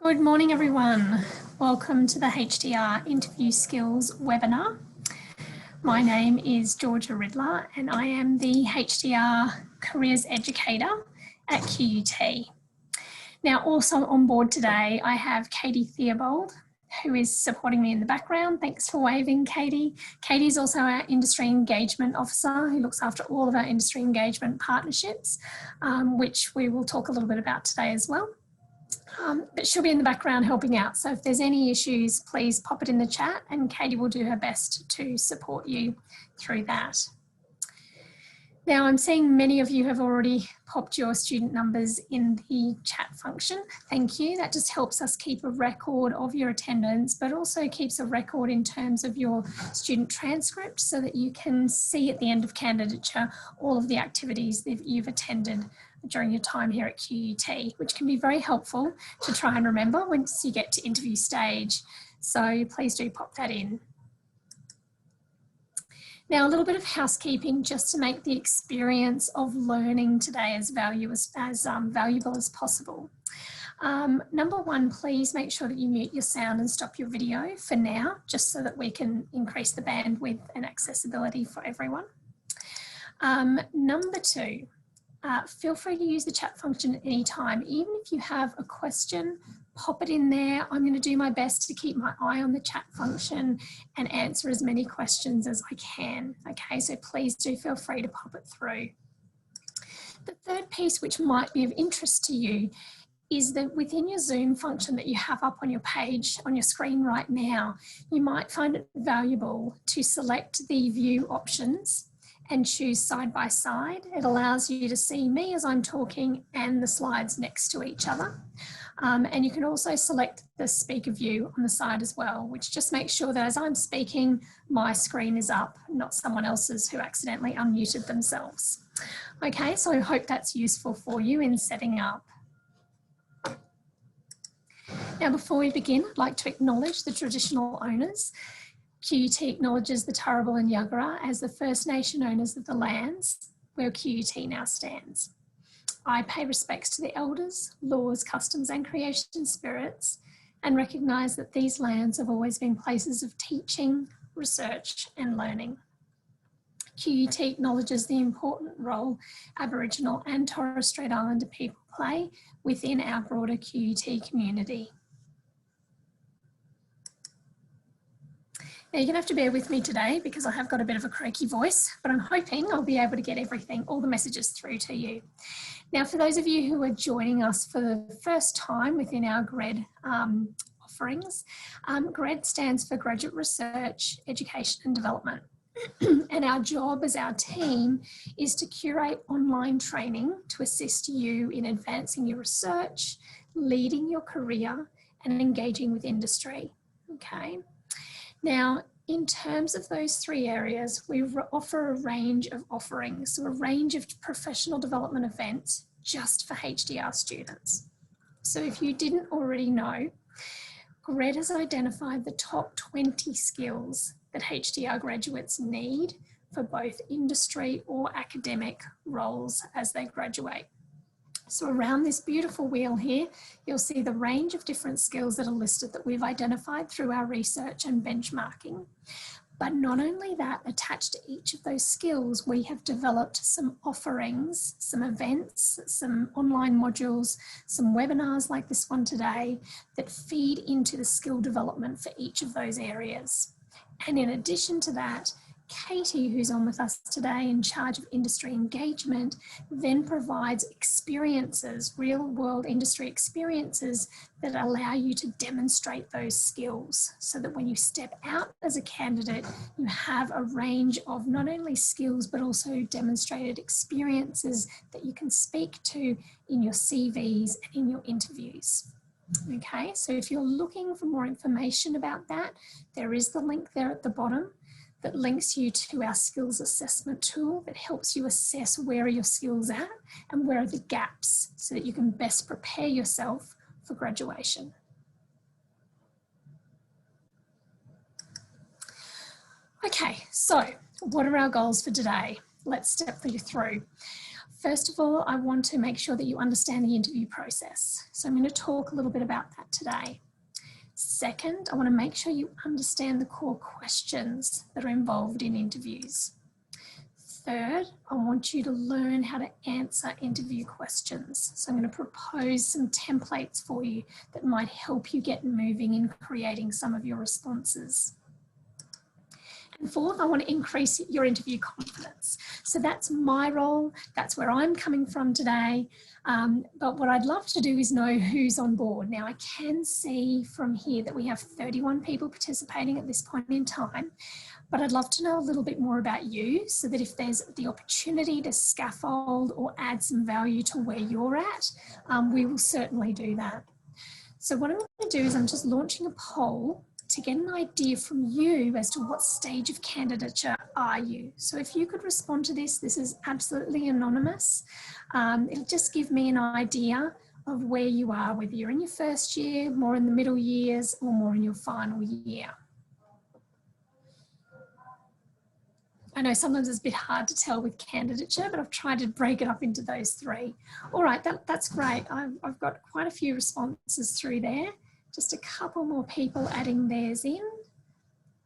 Good morning, everyone. Welcome to the HDR Interview Skills webinar. My name is Georgia Riddler and I am the HDR Careers Educator at QUT. Now, also on board today, I have Katie Theobald, who is supporting me in the background. Thanks for waving, Katie. Katie is also our Industry Engagement Officer who looks after all of our industry engagement partnerships, which we will talk a little bit about today as well. But she'll be in the background helping out. So if there's any issues, please pop it in the chat and Katie will do her best to support you through that. Now, I'm seeing many of you have already popped your student numbers in the chat function. Thank you. That just helps us keep a record of your attendance, but also keeps a record in terms of your student transcript so that you can see at the end of candidature all of the activities that you've attended during your time here at QUT, which can be very helpful to try and remember once you get to interview stage. So please do pop that in. Now, a little bit of housekeeping just to make the experience of learning today as valuable as possible. Number one, please make sure that you mute your sound and stop your video for now, just so that we can increase the bandwidth and accessibility for everyone. Number two, feel free to use the chat function at any time. Even if you have a question, pop it in there. I'm going to do my best to keep my eye on the chat function and answer as many questions as I can. Okay, so please do feel free to pop it through. The third piece, which might be of interest to you, is that within your Zoom function that you have up on your page, on your screen right now, you might find it valuable to select the view options and choose side by side. It allows you to see me as I'm talking and the slides next to each other. And you can also select the speaker view on the side as well, which just makes sure that as I'm speaking, my screen is up, not someone else's who accidentally unmuted themselves. Okay, so I hope that's useful for you in setting up. Now, before we begin, I'd like to acknowledge the traditional owners. QUT acknowledges the Turrbal and Yagara as the First Nation owners of the lands where QUT now stands. I pay respects to the elders, laws, customs and creation spirits and recognise that these lands have always been places of teaching, research and learning. QUT acknowledges the important role Aboriginal and Torres Strait Islander people play within our broader QUT community. Now, you're going to have to bear with me today because I have got a bit of a croaky voice, but I'm hoping I'll be able to get all the messages through to you. Now, for those of you who are joining us for the first time within our GRED offerings, GRED stands for Graduate Research, Education and Development. And our job as our team is to curate online training to assist you in advancing your research, leading your career and engaging with industry. Okay. Now, in terms of those three areas, we offer a range of offerings, so a range of professional development events just for HDR students. So if you didn't already know, GRED has identified the top 20 skills that HDR graduates need for both industry or academic roles as they graduate. So around this beautiful wheel here, you'll see the range of different skills that are listed that we've identified through our research and benchmarking. But not only that, attached to each of those skills, we have developed some offerings, some events, some online modules, some webinars like this one today that feed into the skill development for each of those areas. And in addition to that, Katie, who's on with us today in charge of industry engagement, then provides experiences, real world industry experiences that allow you to demonstrate those skills so that when you step out as a candidate, you have a range of not only skills, but also demonstrated experiences that you can speak to in your CVs and in your interviews. Okay, so if you're looking for more information about that, there is the link there at the bottom that links you to our skills assessment tool that helps you assess where are your skills at and where are the gaps so that you can best prepare yourself for graduation. Okay, so what are our goals for today? Let's step you through. First of all, I want to make sure that you understand the interview process. So I'm going to talk a little bit about that today. Second, I want to make sure you understand the core questions that are involved in interviews. Third, I want you to learn how to answer interview questions. So I'm going to propose some templates for you that might help you get moving in creating some of your responses. And fourth, I want to increase your interview confidence. So that's my role. That's where I'm coming from today. But what I'd love to do is know who's on board. Now, I can see from here that we have 31 people participating at this point in time, but I'd love to know a little bit more about you so that if there's the opportunity to scaffold or add some value to where you're at, we will certainly do that. So what I'm going to do is I'm just launching a poll to get an idea from you as to what stage of candidature are you. So if you could respond to this, this is absolutely anonymous. It'll just give me an idea of where you are, whether you're in your first year, more in the middle years, or more in your final year. I know sometimes it's a bit hard to tell with candidature, but I've tried to break it up into those three. All right, that's great. I've got quite a few responses through there. Just a couple more people adding theirs in,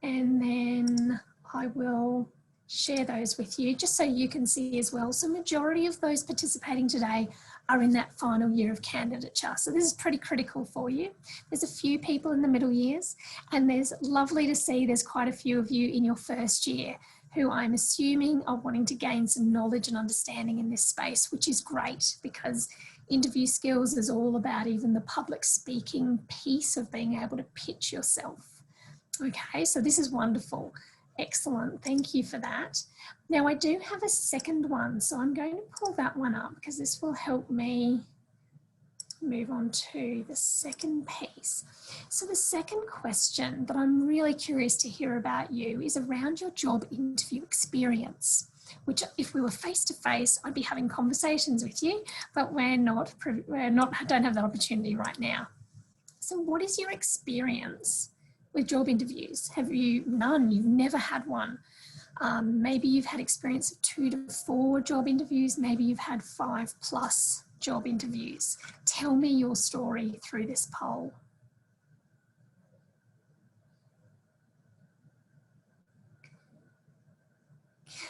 and then I will share those with you just so you can see as well. So majority of those participating today are in that final year of candidature. So this is pretty critical for you. There's a few people in the middle years, and there's lovely to see there's quite a few of you in your first year who I'm assuming are wanting to gain some knowledge and understanding in this space, which is great because interview skills is all about even the public speaking piece of being able to pitch yourself. Okay, so this is wonderful. Excellent, thank you for that. Now I do have a second one, so I'm going to pull that one up because this will help me move on to the second piece. So the second question that I'm really curious to hear about you is around your job interview experience, which if we were face to face, I'd be having conversations with you, but we're not don't have that opportunity right now. So what is your experience with job interviews? Have you none? You've never had one. Maybe you've had experience of 2 to 4 job interviews. Maybe you've had 5+ job interviews. Tell me your story through this poll.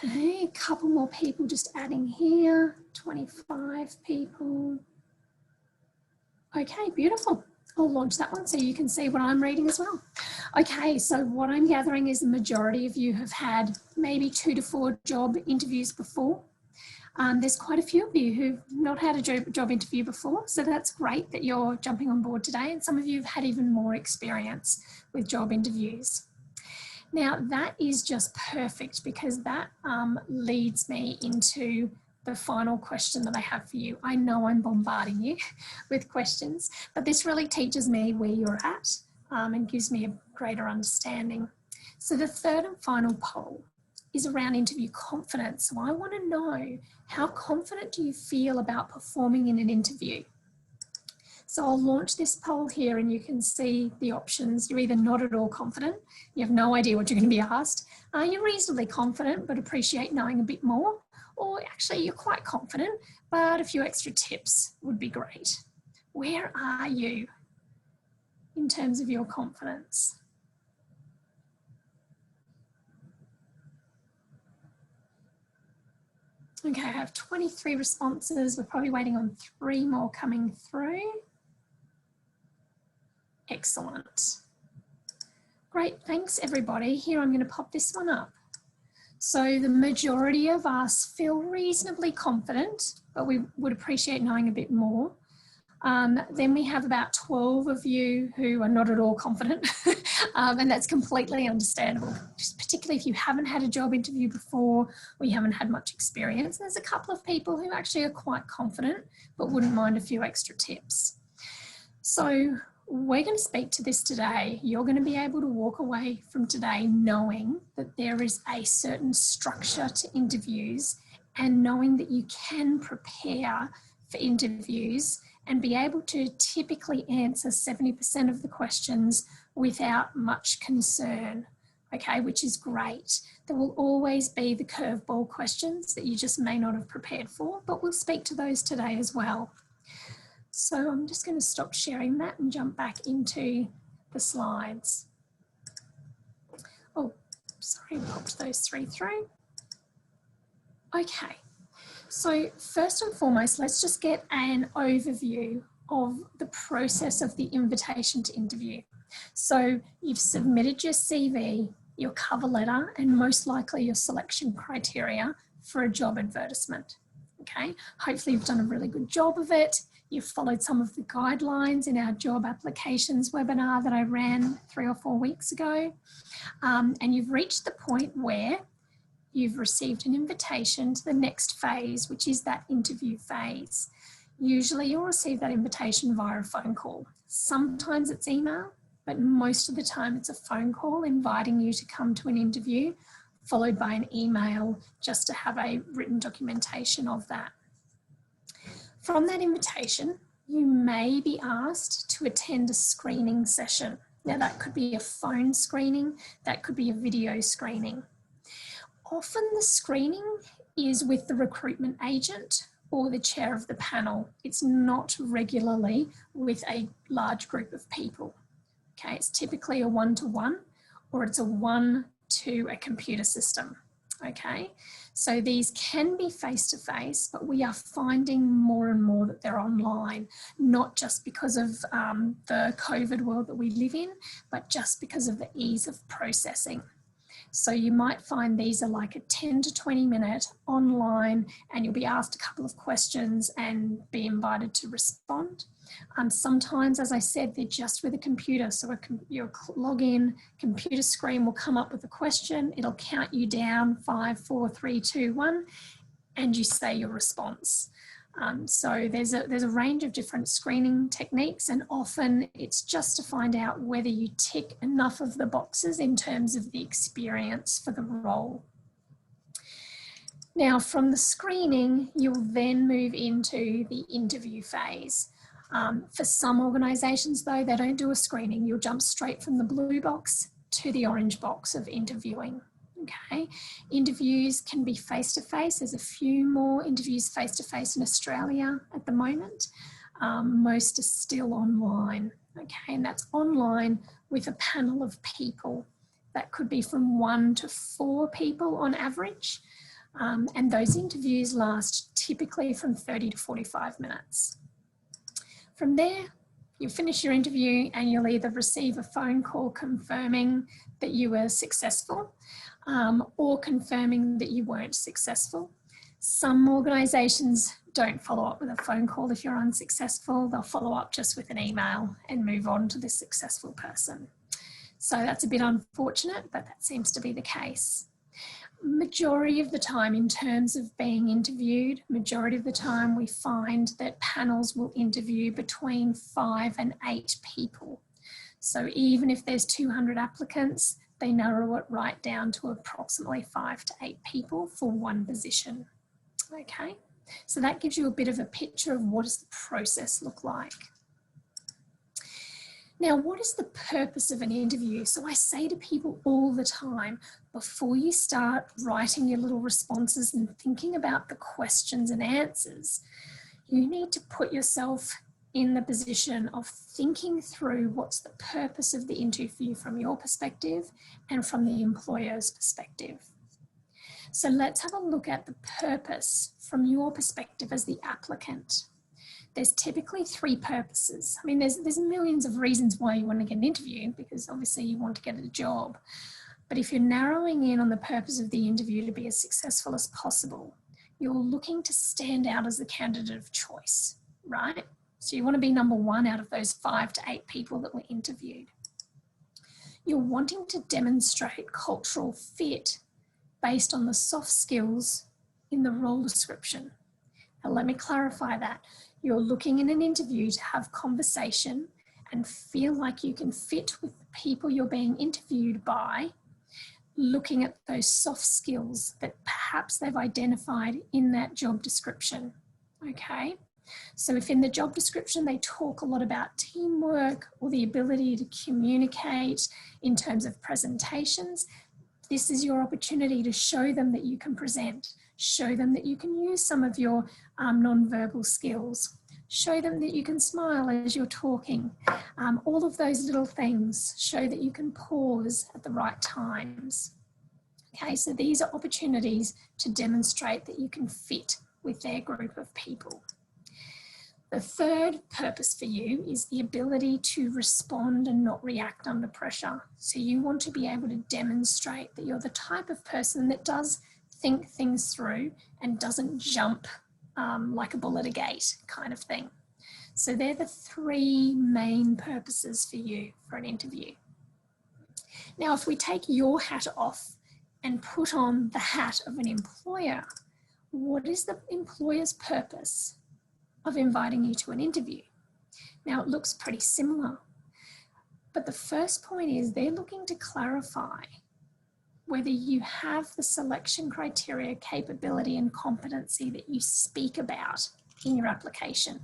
Okay, a couple more people just adding here, 25 people. Okay, beautiful. I'll launch that one so you can see what I'm reading as well. Okay, so what I'm gathering is the majority of you have had maybe 2 to 4 job interviews before. There's quite a few of you who've not had a job interview before, so that's great that you're jumping on board today, and some of you have had even more experience with job interviews. Now that is just perfect because that leads me into the final question that I have for you. I know I'm bombarding you with questions, but this really teaches me where you're at and gives me a greater understanding. So the third and final poll is around interview confidence. So I want to know, how confident do you feel about performing in an interview? So I'll launch this poll here and you can see the options. You're either not at all confident, you have no idea what you're going to be asked, you're reasonably confident but appreciate knowing a bit more, or actually you're quite confident but a few extra tips would be great. Where are you in terms of your confidence? Okay, I have 23 responses. We're probably waiting on 3 more coming through. Excellent. Great, thanks everybody. Here I'm going to pop this one up. So the majority of us feel reasonably confident, but we would appreciate knowing a bit more. Then we have about 12 of you who are not at all confident, and that's completely understandable, just particularly if you haven't had a job interview before or you haven't had much experience. There's a couple of people who actually are quite confident but wouldn't mind a few extra tips. So we're going to speak to this today. You're going to be able to walk away from today knowing that there is a certain structure to interviews and knowing that you can prepare for interviews and be able to typically answer 70% of the questions without much concern. okay, which is great. There will always be the curveball questions that you just may not have prepared for, but we'll speak to those today as well. So I'm just going to stop sharing that and jump back into the slides. Oh, sorry, popped those three through. Okay, so first and foremost, let's just get an overview of the process of the invitation to interview. So you've submitted your CV, your cover letter, and most likely your selection criteria for a job advertisement. Okay, hopefully you've done a really good job of it. You've followed some of the guidelines in our job applications webinar that I ran 3 or 4 weeks ago. And you've reached the point where you've received an invitation to the next phase, which is that interview phase. Usually you'll receive that invitation via a phone call. Sometimes it's email, but most of the time it's a phone call inviting you to come to an interview, followed by an email just to have a written documentation of that. From that invitation, you may be asked to attend a screening session. Now that could be a phone screening, that could be a video screening. Often the screening is with the recruitment agent or the chair of the panel. It's not regularly with a large group of people. Okay, it's typically a one-to-one or it's a one to a computer system. Okay, so these can be face-to-face, but we are finding more and more that they're online, not just because of the COVID world that we live in, but just because of the ease of processing. So you might find these are like a 10 to 20 minute online, and you'll be asked a couple of questions and be invited to respond. Sometimes, as I said, they're just with a computer. So your login computer screen will come up with a question. It'll count you down 5, 4, 3, 2, 1, and you say your response. So there's a range of different screening techniques, and often it's just to find out whether you tick enough of the boxes in terms of the experience for the role. Now, from the screening, you'll then move into the interview phase. For some organisations, though, they don't do a screening. You'll jump straight from the blue box to the orange box of interviewing. Okay, interviews can be face-to-face. There's a few more interviews face-to-face in Australia at the moment. Most are still online. Okay, and that's online with a panel of people. That could be from 1 to 4 people on average. And those interviews last typically from 30 to 45 minutes. From there, you finish your interview and you'll either receive a phone call confirming that you were successful or confirming that you weren't successful. Some organisations don't follow up with a phone call if you're unsuccessful. They'll follow up just with an email and move on to the successful person. So that's a bit unfortunate, but that seems to be the case. Majority of the time, in terms of being interviewed, majority of the time we find that panels will interview between 5 and 8 people. So even if there's 200 applicants, they narrow it right down to approximately 5 to 8 people for one position. Okay, so that gives you a bit of a picture of what does the process look like. Now, what is the purpose of an interview? So I say to people all the time, before you start writing your little responses and thinking about the questions and answers, you need to put yourself in the position of thinking through what's the purpose of the interview from your perspective and from the employer's perspective. So let's have a look at the purpose from your perspective as the applicant. There's typically 3 purposes. I mean, there's millions of reasons why you want to get an interview, because obviously you want to get a job. But if you're narrowing in on the purpose of the interview to be as successful as possible, you're looking to stand out as the candidate of choice, right? So you want to be number 1 out of those 5 to 8 people that were interviewed. You're wanting to demonstrate cultural fit based on the soft skills in the role description. Now, let me clarify that. You're looking in an interview to have conversation and feel like you can fit with the people you're being interviewed by, looking at those soft skills that perhaps they've identified in that job description. Okay, So if in the job description they talk a lot about teamwork or the ability to communicate in terms of presentations, this is your opportunity to show them that you can present, show them that you can use some of your non-verbal skills, show them that you can smile as you're talking. All of those little things show that you can pause at the right times. Okay, so these are opportunities to demonstrate that you can fit with their group of people. The third purpose for you is the ability to respond and not react under pressure. So you want to be able to demonstrate that you're the type of person that does think things through and doesn't jump like a bull at a gate kind of thing. So they're the three main purposes for you for an interview. Now, if we take your hat off and put on the hat of an employer, what is the employer's purpose of inviting you to an interview? Now, it looks pretty similar, but the first point is they're looking to clarify whether you have the selection criteria, capability and competency that you speak about in your application.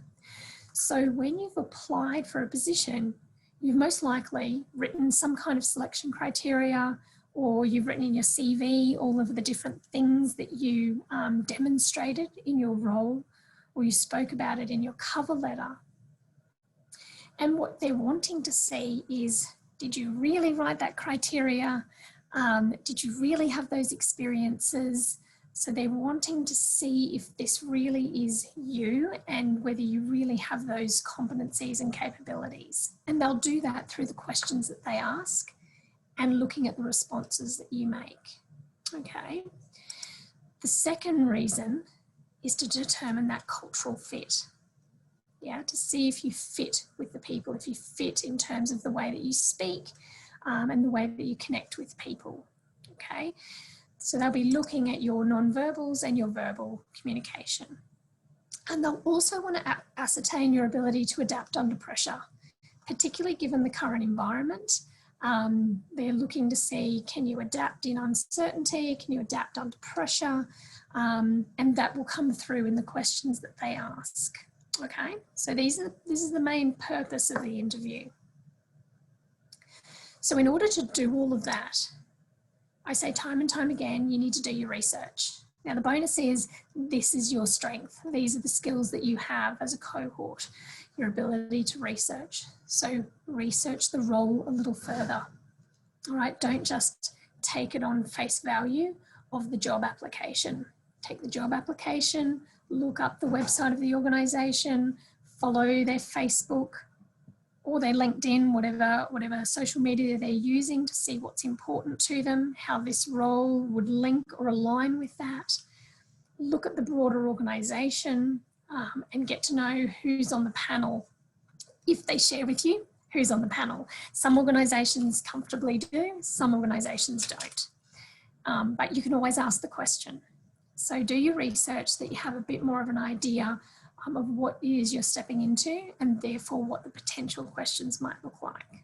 So when you've applied for a position, you've most likely written some kind of selection criteria, or you've written in your CV all of the different things that you demonstrated in your role, or you spoke about it in your cover letter. And what they're wanting to see is, did you really write that criteria? Did you really have those experiences? So they're wanting to see if this really is you and whether you really have those competencies and capabilities. And they'll do that through the questions that they ask and looking at the responses that you make. Okay. The second reason is to determine that cultural fit. Yeah, to see if you fit with the people, if you fit in terms of the way that you speak and the way that you connect with people. Okay. So they'll be looking at your non-verbals and your verbal communication. And they'll also want to ascertain your ability to adapt under pressure, particularly given the current environment. They're looking to see, can you adapt in uncertainty? Can you adapt under pressure? And that will come through in the questions that they ask. Okay, so this is the main purpose of the interview. So in order to do all of that, I say time and time again, you need to do your research. Now the bonus is, this is your strength. These are the skills that you have as a cohort, your ability to research. So research the role a little further. All right, don't just take it on face value of the job application. Take the job application, look up the website of the organisation, follow their Facebook or their LinkedIn, whatever social media they're using, to see what's important to them, how this role would link or align with that. Look at the broader organisation and get to know who's on the panel, if they share with you who's on the panel. Some organisations comfortably do, some organisations don't. But you can always ask the question. So do your research so that you have a bit more of an idea of what it is you're stepping into and therefore what the potential questions might look like.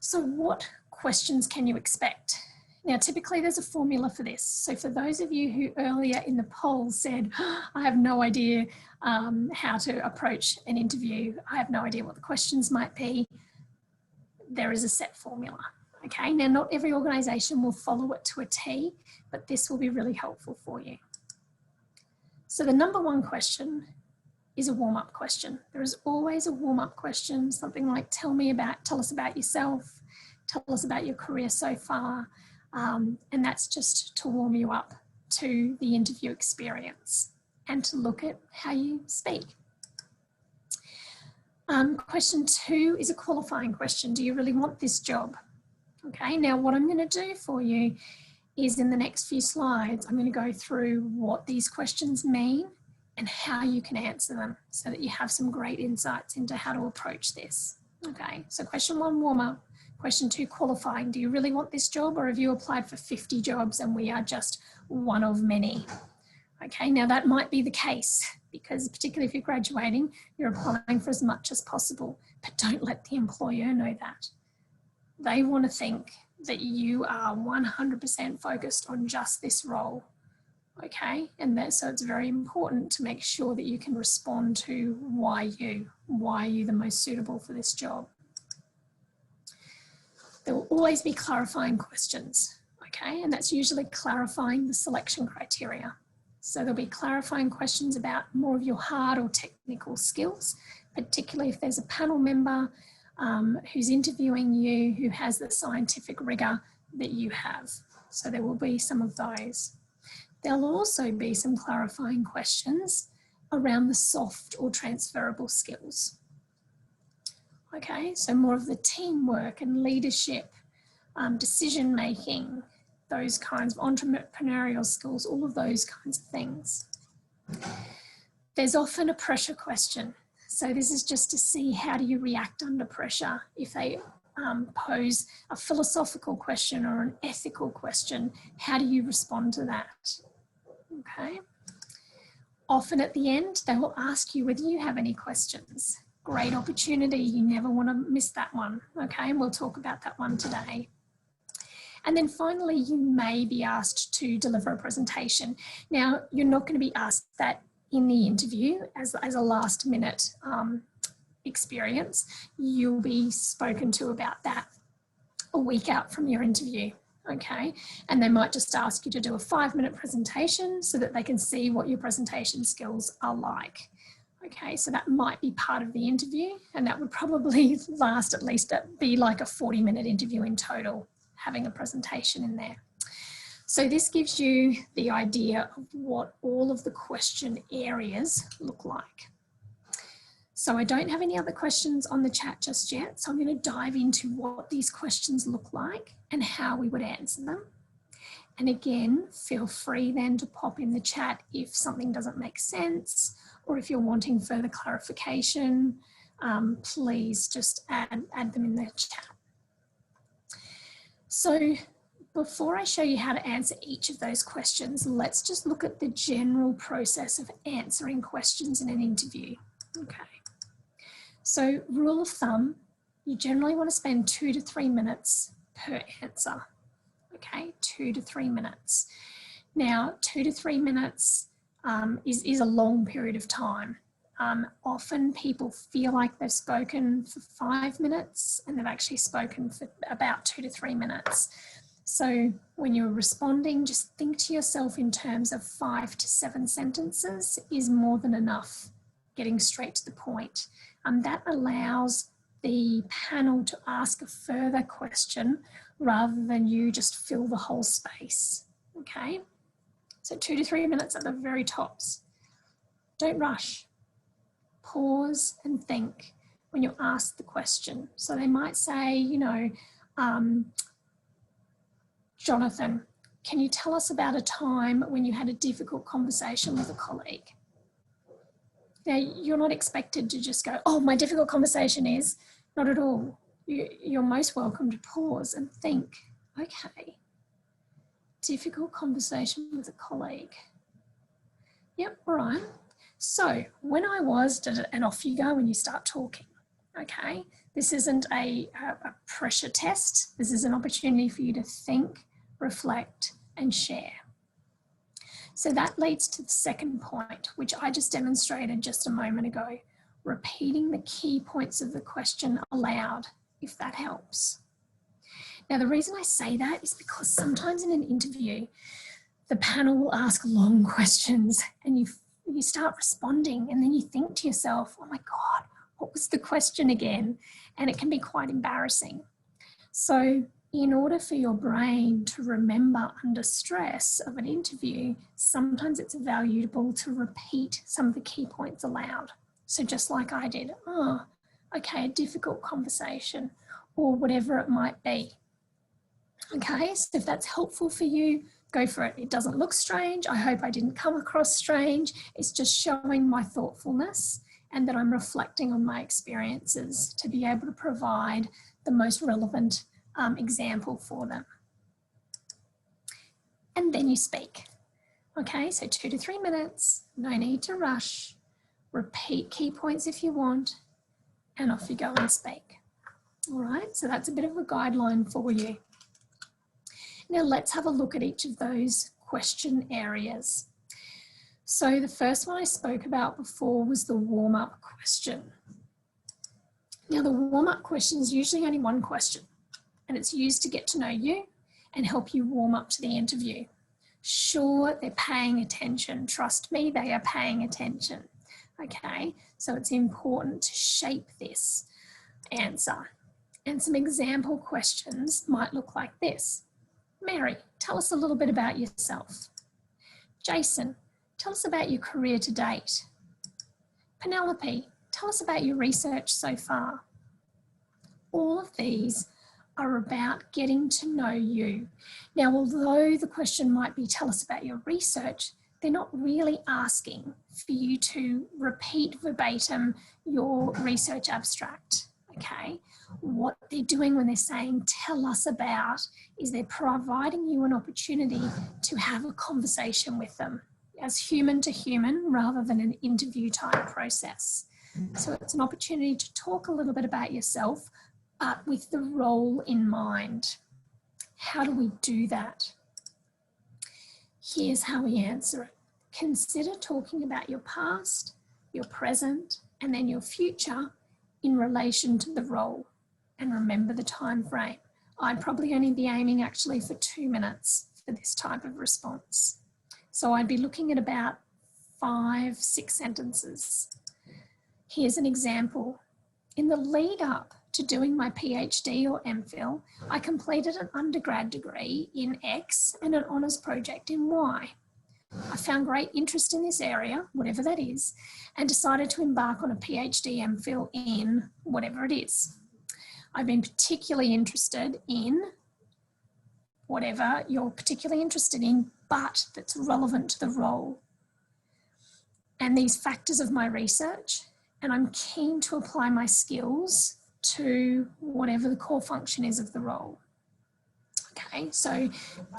So what questions can you expect? Now, typically there's a formula for this. So for those of you who earlier in the poll said, I have no idea how to approach an interview, I have no idea what the questions might be, there is a set formula. Okay, now not every organisation will follow it to a T, but this will be really helpful for you. So the number one question is a warm-up question. There is always a warm-up question, something like tell us about yourself, tell us about your career so far, and that's just to warm you up to the interview experience and to look at how you speak. Question 2 is a qualifying question. Do you really want this job? Okay, now what I'm going to do for you is in the next few slides, I'm going to go through what these questions mean and how you can answer them so that you have some great insights into how to approach this. Okay, so question 1, warm up. Question 2, qualifying. Do you really want this job, or have you applied for 50 jobs and we are just one of many? Okay, now that might be the case because particularly if you're graduating, you're applying for as much as possible, but don't let the employer know that. They want to think that you are 100% focused on just this role. Okay, and so it's very important to make sure that you can respond to why are you the most suitable for this job. There will always be clarifying questions, okay, and that's usually clarifying the selection criteria. So there'll be clarifying questions about more of your hard or technical skills, particularly if there's a panel member who's interviewing you who has the scientific rigour that you have. So there will be some of those. There'll also be some clarifying questions around the soft or transferable skills. Okay, so more of the teamwork and leadership, decision making, those kinds of entrepreneurial skills, all of those kinds of things. There's often a pressure question. So this is just to see how do you react under pressure. If they pose a philosophical question or an ethical question, how do you respond to that? Okay. Often at the end, they will ask you whether you have any questions. Great opportunity. You never want to miss that one. Okay, and we'll talk about that one today. And then finally, you may be asked to deliver a presentation. Now, you're not going to be asked that in the interview as a last minute experience. You'll be spoken to about that a week out from your interview. Okay, and they might just ask you to do a 5-minute presentation so that they can see what your presentation skills are like. Okay, so that might be part of the interview, and that would probably last at least be like a 40-minute interview in total, having a presentation in there. So this gives you the idea of what all of the question areas look like. So I don't have any other questions on the chat just yet, so I'm going to dive into what these questions look like and how we would answer them. And again, feel free then to pop in the chat if something doesn't make sense, or if you're wanting further clarification, please just add them in the chat. So before I show you how to answer each of those questions, let's just look at the general process of answering questions in an interview. Okay. So rule of thumb, you generally want to spend 2 to 3 minutes per answer. Okay, 2 to 3 minutes. Now, 2 to 3 minutes is a long period of time. Often people feel like they've spoken for 5 minutes and they've actually spoken for about 2 to 3 minutes. So when you're responding, just think to yourself in terms of 5 to 7 sentences is more than enough, getting straight to the point. That allows the panel to ask a further question rather than you just fill the whole space. Okay, so 2 to 3 minutes at the very tops. Don't rush. Pause and think when you're asked the question. So they might say, you know, Jonathan, can you tell us about a time when you had a difficult conversation with a colleague? Now, you're not expected to just go, oh, my difficult conversation is, not at all. You're most welcome to pause and think, okay, difficult conversation with a colleague. Yep, all right. So when I was, and off you go when you start talking, okay? This isn't a pressure test. This is an opportunity for you to think, reflect, and share. So that leads to the second point, which I just demonstrated just a moment ago, repeating the key points of the question aloud, if that helps. Now, the reason I say that is because sometimes in an interview, the panel will ask long questions and you start responding and then you think to yourself, oh my God, what was the question again? And it can be quite embarrassing. So in order for your brain to remember under stress of an interview, sometimes it's valuable to repeat some of the key points aloud. So just like I did, oh, okay, a difficult conversation or whatever it might be. Okay, so if that's helpful for you, go for it. It doesn't look strange. I hope I didn't come across strange. It's just showing my thoughtfulness and that I'm reflecting on my experiences to be able to provide the most relevant example for them. And then you speak. Okay, so 2 to 3 minutes, no need to rush. Repeat key points if you want, and off you go and speak. All right, so that's a bit of a guideline for you. Now let's have a look at each of those question areas. So the first one I spoke about before was the warm-up question. Now the warm-up question is usually only one question, and it's used to get to know you and help you warm up to the interview. Sure, they're paying attention. Trust me, they are paying attention. Okay, so it's important to shape this answer. And some example questions might look like this. Mary, tell us a little bit about yourself. Jason, tell us about your career to date. Penelope, tell us about your research so far. All of these are about getting to know you. Now, although the question might be, tell us about your research, they're not really asking for you to repeat verbatim your research abstract, okay? What they're doing when they're saying, tell us about, is they're providing you an opportunity to have a conversation with them as human to human rather than an interview type process. So it's an opportunity to talk a little bit about yourself, but with the role in mind. How do we do that? Here's how we answer it. Consider talking about your past, your present, and then your future in relation to the role. And remember the time frame. I'd probably only be aiming actually for 2 minutes for this type of response. So I'd be looking at about 5-6 sentences. Here's an example. In the lead up to doing my PhD or MPhil, I completed an undergrad degree in X and an honours project in Y. I found great interest in this area, whatever that is, and decided to embark on a PhD MPhil in whatever it is. I've been particularly interested in whatever you're particularly interested in, but that's relevant to the role. And these factors of my research, and I'm keen to apply my skills to whatever the core function is of the role. Okay, so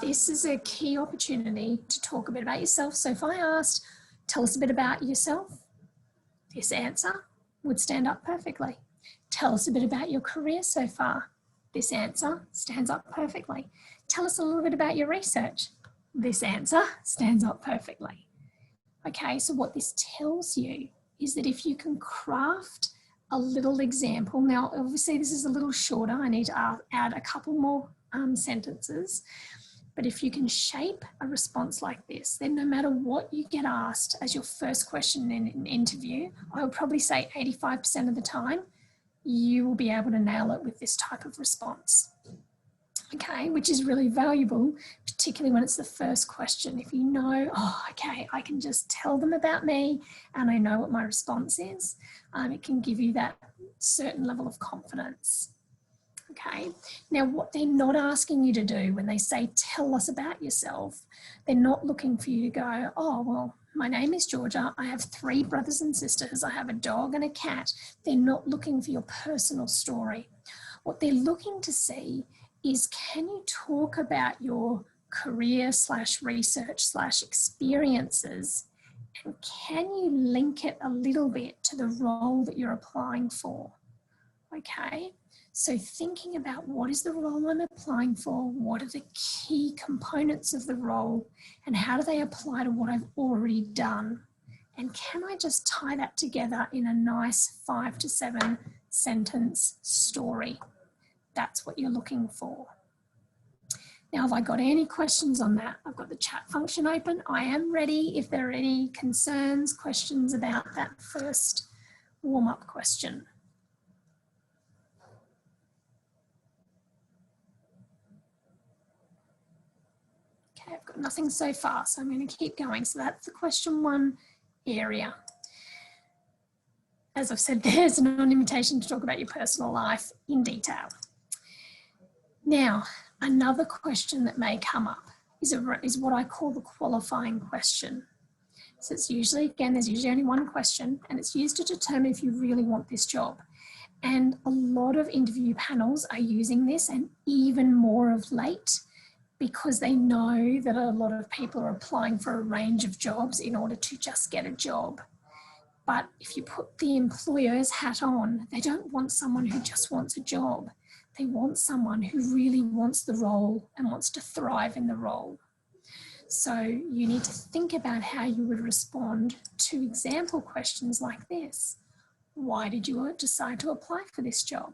this is a key opportunity to talk a bit about yourself. So if I asked, tell us a bit about yourself, this answer would stand up perfectly. Tell us a bit about your career so far. This answer stands up perfectly. Tell us a little bit about your research. This answer stands up perfectly. Okay, so what this tells you is that if you can craft a little example, now obviously this is a little shorter, I need to add a couple more sentences, but if you can shape a response like this, then no matter what you get asked as your first question in an interview, I would probably say 85% of the time, you will be able to nail it with this type of response. Okay, which is really valuable, particularly when it's the first question. If you know, oh, okay, I can just tell them about me and I know what my response is, it can give you that certain level of confidence. Okay, now what they're not asking you to do when they say, tell us about yourself, they're not looking for you to go, oh, well, my name is Georgia, I have 3 brothers and sisters, I have a dog and a cat. They're not looking for your personal story. What they're looking to see is, can you talk about your career / research / experiences, and can you link it a little bit to the role that you're applying for? Okay, so thinking about what is the role I'm applying for, what are the key components of the role, and how do they apply to what I've already done? And can I just tie that together in a nice 5 to 7 sentence story? That's what you're looking for. Now, have I got any questions on that? I've got the chat function open. I am ready if there are any concerns, questions about that first warm-up question. Okay, I've got nothing so far, so I'm going to keep going. So that's the question 1 area. As I've said, there's an invitation to talk about your personal life in detail. Now, another question that may come up is what I call the qualifying question. So it's usually, again, there's usually only one question, and it's used to determine if you really want this job. And a lot of interview panels are using this, and even more of late, because they know that a lot of people are applying for a range of jobs in order to just get a job. But if you put the employer's hat on, they don't want someone who just wants a job. They want someone who really wants the role and wants to thrive in the role. So you need to think about how you would respond to example questions like this. Why did you decide to apply for this job?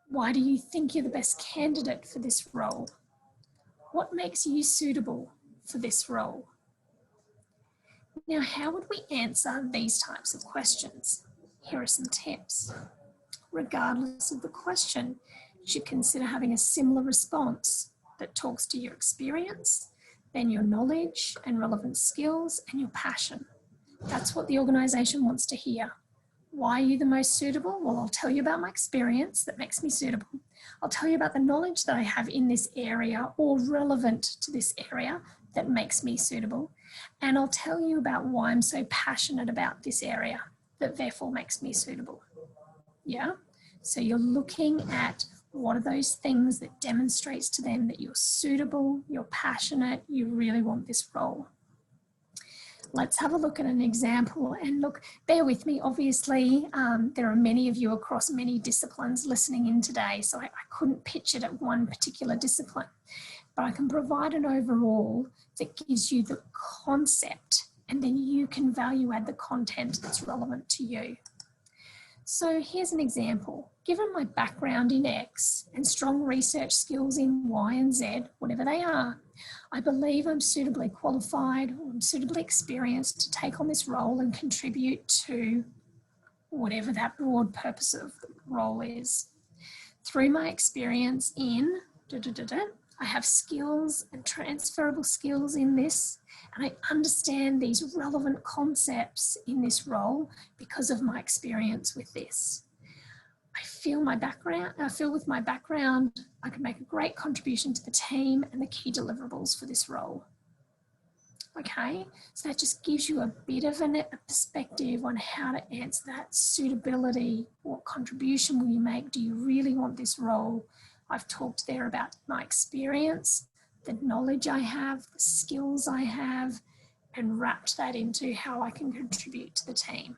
Why do you think you're the best candidate for this role? What makes you suitable for this role? Now, how would we answer these types of questions? Here are some tips. Regardless of the question, you should consider having a similar response that talks to your experience, then your knowledge and relevant skills and your passion. That's what the organisation wants to hear. Why are you the most suitable? Well, I'll tell you about my experience that makes me suitable. I'll tell you about the knowledge that I have in this area or relevant to this area that makes me suitable. And I'll tell you about why I'm so passionate about this area that therefore makes me suitable. Yeah? So you're looking at what are those things that demonstrates to them that you're suitable, you're passionate, you really want this role. Let's have a look at an example, and look, bear with me, obviously there are many of you across many disciplines listening in today, so I couldn't pitch it at one particular discipline, but I can provide an overall that gives you the concept, and then you can value add the content that's relevant to you. So here's an example. Given my background in X and strong research skills in Y and Z, whatever they are, I believe I'm suitably qualified or I'm suitably experienced to take on this role and contribute to whatever that broad purpose of the role is. Through my experience in I have skills and transferable skills in this, and I understand these relevant concepts in this role because of my experience with this. I feel with my background, I can make a great contribution to the team and the key deliverables for this role. Okay, so that just gives you a bit of a perspective on how to answer that suitability. What contribution will you make? Do you really want this role? I've talked there about my experience, the knowledge I have, the skills I have, and wrapped that into how I can contribute to the team.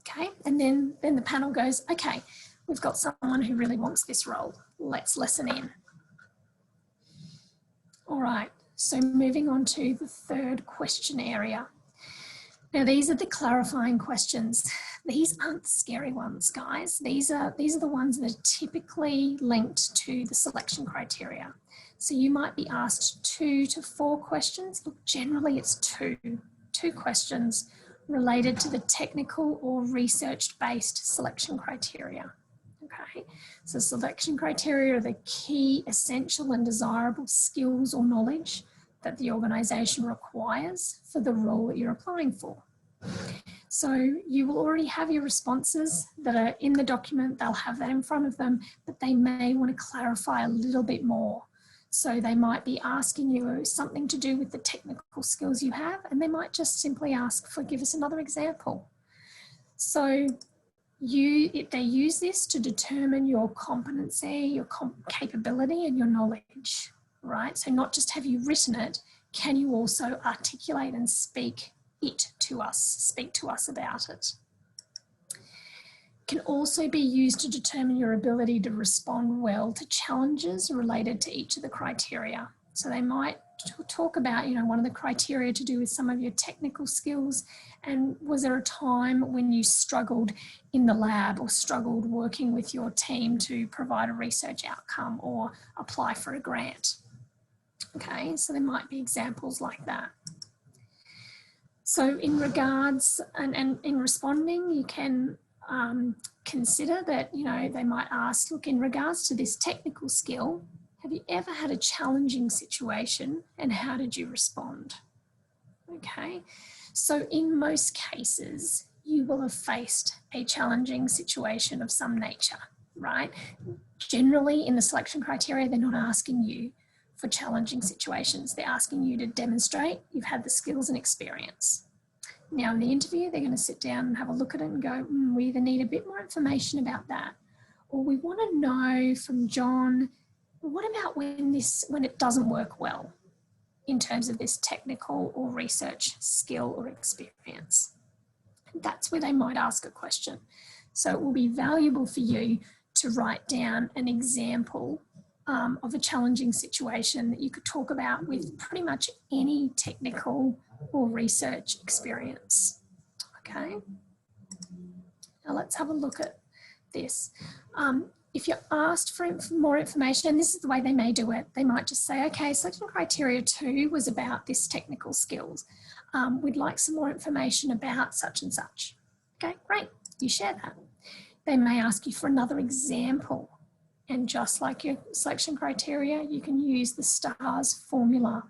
Okay, and then the panel goes, okay, we've got someone who really wants this role. Let's listen in. All right, so moving on to the third question area. Now, these are the clarifying questions. These aren't the scary ones, guys. These are the ones that are typically linked to the selection criteria. So you might be asked 2 to 4 questions. Look, generally it's two questions related to the technical or research-based selection criteria. Okay, so selection criteria are the key, essential and desirable skills or knowledge that the organisation requires for the role that you're applying for. So you will already have your responses that are in the document, they'll have that in front of them, but they may want to clarify a little bit more. So they might be asking you something to do with the technical skills you have, and they might just simply ask for, give us another example. So they use this to determine your competency, your capability and your knowledge, right? So not just have you written it, can you also articulate and speak to us about it. Can also be used to determine your ability to respond well to challenges related to each of the criteria. So they might talk about, one of the criteria to do with some of your technical skills, and was there a time when you struggled in the lab or struggled working with your team to provide a research outcome or apply for a grant? Okay, so there might be examples like that. So in regards and in responding, you can consider that, they might ask, look, in regards to this technical skill, have you ever had a challenging situation and how did you respond? Okay, so in most cases, you will have faced a challenging situation of some nature, right? Generally in the selection criteria, they're not asking you for challenging situations. They're asking you to demonstrate you've had the skills and experience. Now in the interview, they're going to sit down and have a look at it and go, we either need a bit more information about that, or we want to know from John, what about when it doesn't work well in terms of this technical or research skill or experience? That's where they might ask a question. So it will be valuable for you to write down an example of a challenging situation that you could talk about with pretty much any technical or research experience. Okay, now let's have a look at this. If you're asked for more information, and this is the way they may do it, they might just say, okay, selection criteria 2 was about this technical skills. We'd like some more information about such and such. Okay, great, you share that. They may ask you for another example, and just like your selection criteria, you can use the STARS formula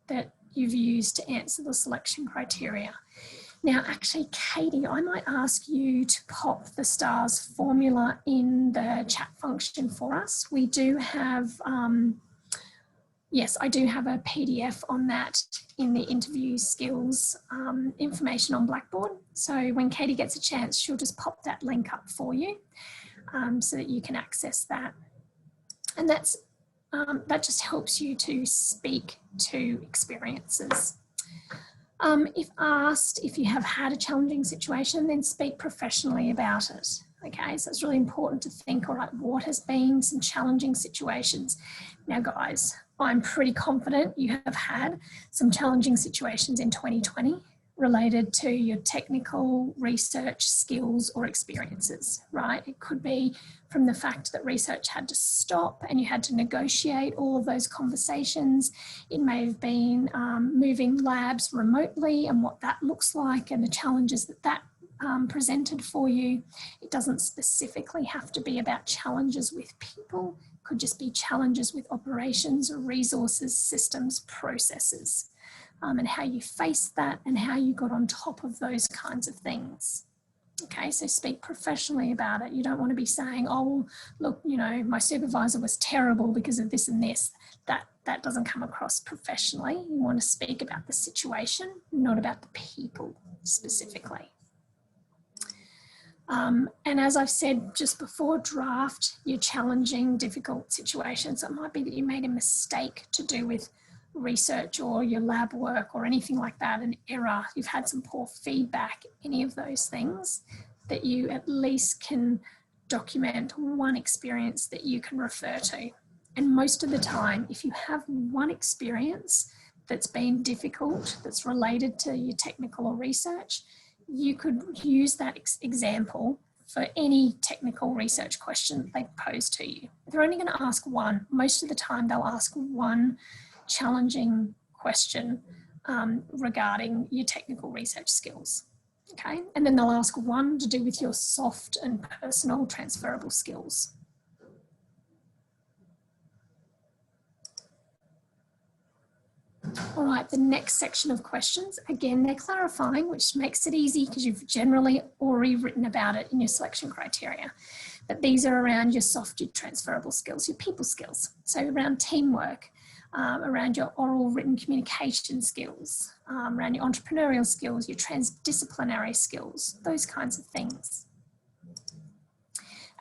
that you've used to answer the selection criteria. Now, actually, Katie, I might ask you to pop the STARS formula in the chat function for us. We do have, yes, I do have a PDF on that in the interview skills information on Blackboard. So when Katie gets a chance, she'll just pop that link up for you so that you can access that. And that's, that just helps you to speak to experiences. If asked if you have had a challenging situation, then speak professionally about it. Okay, so it's really important to think, all right, what has been some challenging situations? Now, guys, I'm pretty confident you have had some challenging situations in 2020 related to your technical research skills or experiences, right? It could be from the fact that research had to stop and you had to negotiate all of those conversations. It may have been moving labs remotely and what that looks like and the challenges that that presented for you. It doesn't specifically have to be about challenges with people. It could just be challenges with operations, resources, systems, processes. And how you faced that and how you got on top of those kinds of things. Okay, so speak professionally about it. You don't want to be saying, oh, look, you know, my supervisor was terrible because of this and this. That doesn't come across professionally. You want to speak about the situation, not about the people specifically. And as I've said just before, draft your challenging, difficult situations. It might be that you made a mistake to do with research or your lab work or anything like that, an error, you've had some poor feedback, any of those things, that you at least can document one experience that you can refer to. And most of the time, if you have one experience that's been difficult, that's related to your technical or research, you could use that example for any technical research question that they pose to you. They're only going to ask one. Most of the time, they'll ask one challenging question regarding your technical research skills, okay? And then they'll ask one to do with your soft and personal transferable skills. All right, the next section of questions, again, they're clarifying, which makes it easy because you've generally already written about it in your selection criteria. But these are around your soft, your transferable skills, your people skills. So around teamwork, around your oral written communication skills, around your entrepreneurial skills, your transdisciplinary skills, those kinds of things.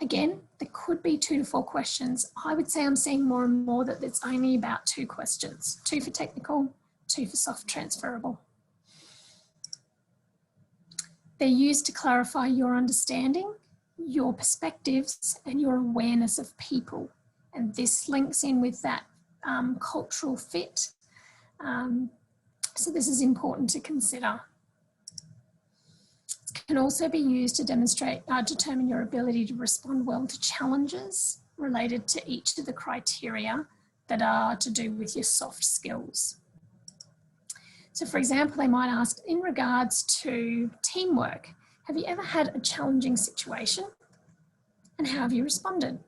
Again, there could be 2 to 4 questions. I would say I'm seeing more and more that it's only about 2 questions, 2 for technical, 2 for soft transferable. They're used to clarify your understanding, your perspectives, and your awareness of people. And this links in with that cultural fit. So this is important to consider. It can also be used to demonstrate, determine your ability to respond well to challenges related to each of the criteria that are to do with your soft skills. So for example, they might ask, in regards to teamwork, have you ever had a challenging situation and how have you responded?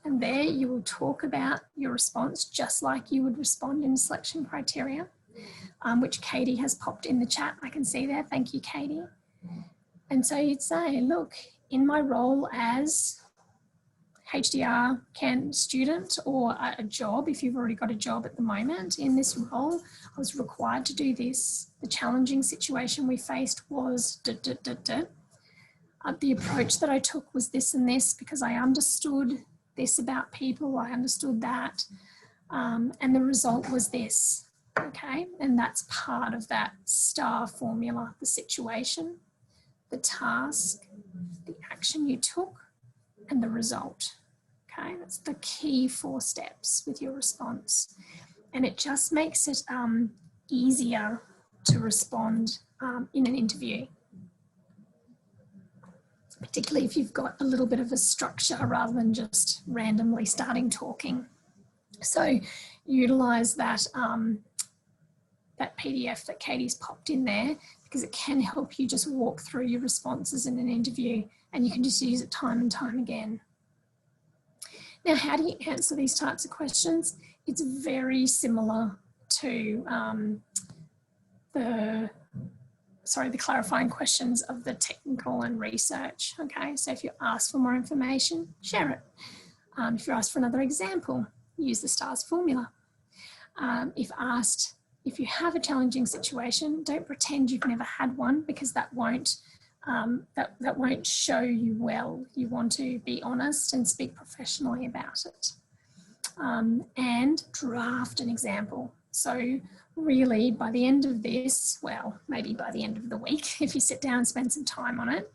And there you will talk about your response just like you would respond in selection criteria, which Katie has popped in the chat. I can see there. Thank you, Katie. And so you'd say, look, in my role as HDR student or a job, if you've already got a job at the moment, in this role, I was required to do this. The challenging situation we faced was the approach that I took was this and this because I understood this about people, I understood that, and the result was this, okay? And that's part of that STAR formula, the situation, the task, the action you took, and the result, Okay, that's the key 4 steps with your response. And it just makes it easier to respond in an interview, particularly if you've got a little bit of a structure rather than just randomly starting talking. So utilise that, that PDF that Katie's popped in there, because it can help you just walk through your responses in an interview, and you can just use it time and time again. Now, how do you answer these types of questions? It's very similar to the clarifying questions of the technical and research. Okay, so if you're asked for more information, share it. If you're asked for another example, use the STARS formula. If asked if you have a challenging situation, don't pretend you've never had one, because that won't show you well. You want to be honest and speak professionally about it. And draft an example. So really, by the end of this, well, maybe by the end of the week, if you sit down and spend some time on it,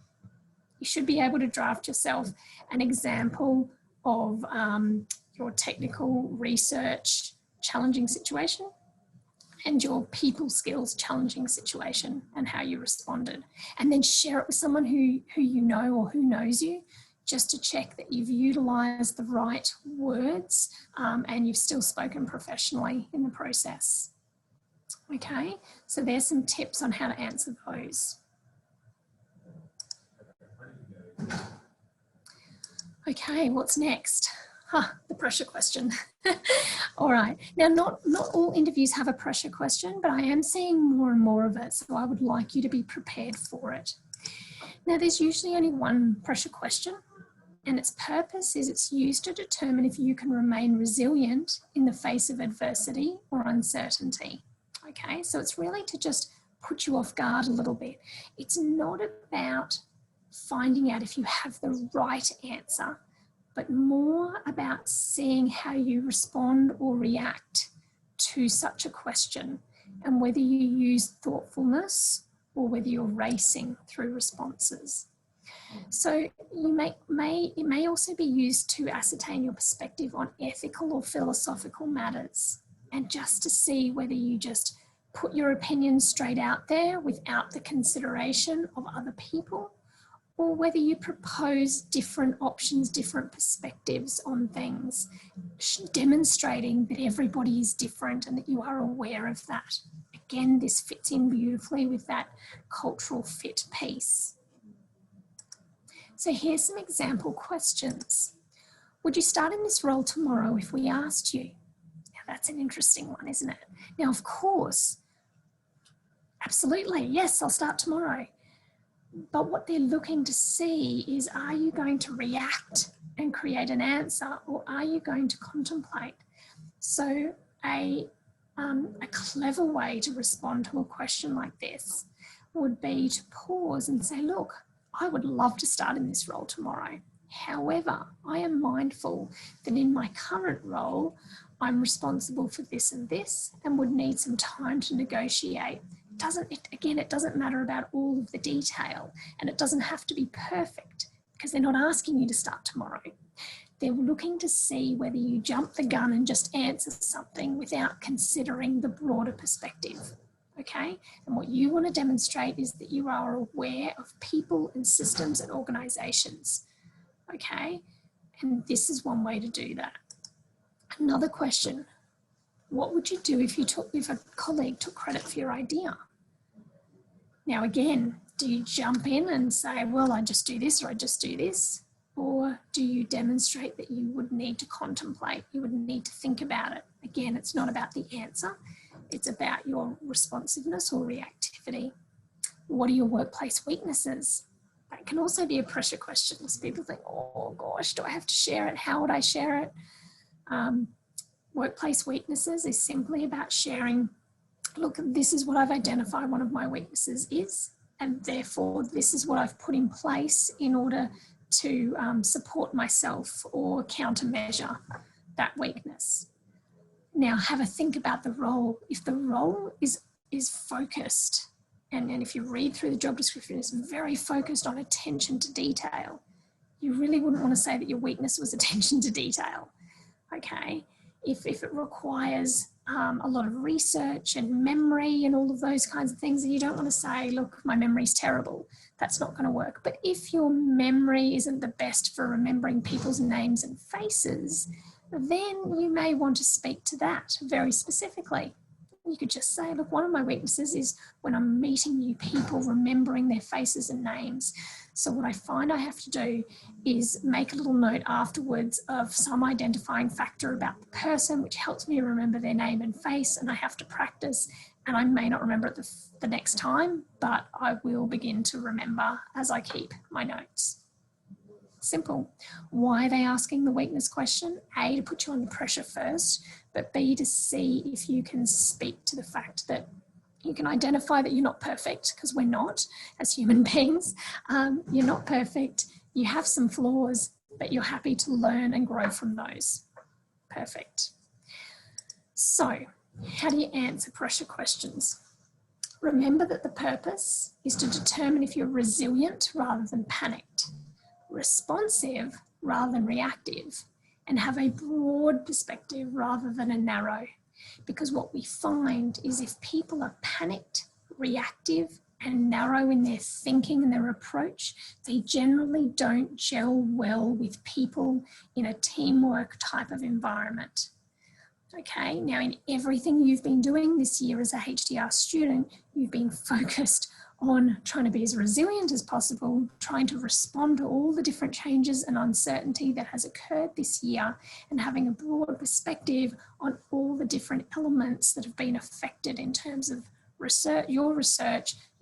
you should be able to draft yourself an example of your technical research challenging situation and your people skills challenging situation and how you responded. And then share it with someone who you know or who knows you, just to check that you've utilised the right words and you've still spoken professionally in the process. Okay, so there's some tips on how to answer those. Okay, what's next? The pressure question. All right, now not all interviews have a pressure question, but I am seeing more and more of it, so I would like you to be prepared for it. Now, there's usually only one pressure question, and its purpose is it's used to determine if you can remain resilient in the face of adversity or uncertainty. Okay, so it's really to just put you off guard a little bit. It's not about finding out if you have the right answer, but more about seeing how you respond or react to such a question, and whether you use thoughtfulness or whether you're racing through responses. So it may also be used to ascertain your perspective on ethical or philosophical matters, and just to see whether you just put your opinion straight out there without the consideration of other people, or whether you propose different options, different perspectives on things, demonstrating that everybody is different and that you are aware of that. Again, this fits in beautifully with that cultural fit piece. So here's some example questions. Would you start in this role tomorrow if we asked you? Now that's an interesting one, isn't it? Now, of course, absolutely, yes, I'll start tomorrow. But what they're looking to see is, are you going to react and create an answer, or are you going to contemplate? So a clever way to respond to a question like this would be to pause and say, look, I would love to start in this role tomorrow. However, I am mindful that in my current role, I'm responsible for this and this, and would need some time to negotiate. It doesn't matter about all of the detail, and it doesn't have to be perfect, because they're not asking you to start tomorrow. They're looking to see whether you jump the gun and just answer something without considering the broader perspective. Okay, and what you want to demonstrate is that you are aware of people and systems and organisations. Okay, and this is one way to do that. Another question: what would you do if a colleague took credit for your idea? Now again, do you jump in and say, well, I just do this or I just do this? Or do you demonstrate that you would need to contemplate, you would need to think about it? Again, it's not about the answer, it's about your responsiveness or reactivity. What are your workplace weaknesses? That can also be a pressure question. So people think, oh gosh, do I have to share it? How would I share it? Workplace weaknesses is simply about sharing, look, this is what I've identified one of my weaknesses is, and therefore this is what I've put in place in order to support myself or countermeasure that weakness. Now have a think about the role. If the role is focused, and if you read through the job description, it's very focused on attention to detail, you really wouldn't want to say that your weakness was attention to detail. Okay, if it requires a lot of research and memory and all of those kinds of things, and you don't want to say, look, my memory's terrible, that's not going to work. But if your memory isn't the best for remembering people's names and faces, then you may want to speak to that very specifically. You could just say, look, one of my weaknesses is when I'm meeting new people, remembering their faces and names. So what I find I have to do is make a little note afterwards of some identifying factor about the person, which helps me remember their name and face, and I have to practice, and I may not remember it the next time, but I will begin to remember as I keep my notes. Simple. Why are they asking the weakness question? A, to put you under pressure first, but B, to see if you can speak to the fact that you can identify that you're not perfect, because we're not as human beings. You're not perfect. You have some flaws, but you're happy to learn and grow from those. Perfect. So, how do you answer pressure questions? Remember that the purpose is to determine if you're resilient rather than panicked, responsive rather than reactive, and have a broad perspective rather than a narrow. Because what we find is if people are panicked, reactive, and narrow in their thinking and their approach, they generally don't gel well with people in a teamwork type of environment. Okay, now in everything you've been doing this year as a HDR student, you've been focused on trying to be as resilient as possible, trying to respond to all the different changes and uncertainty that has occurred this year, and having a broad perspective on all the different elements that have been affected in terms of research, your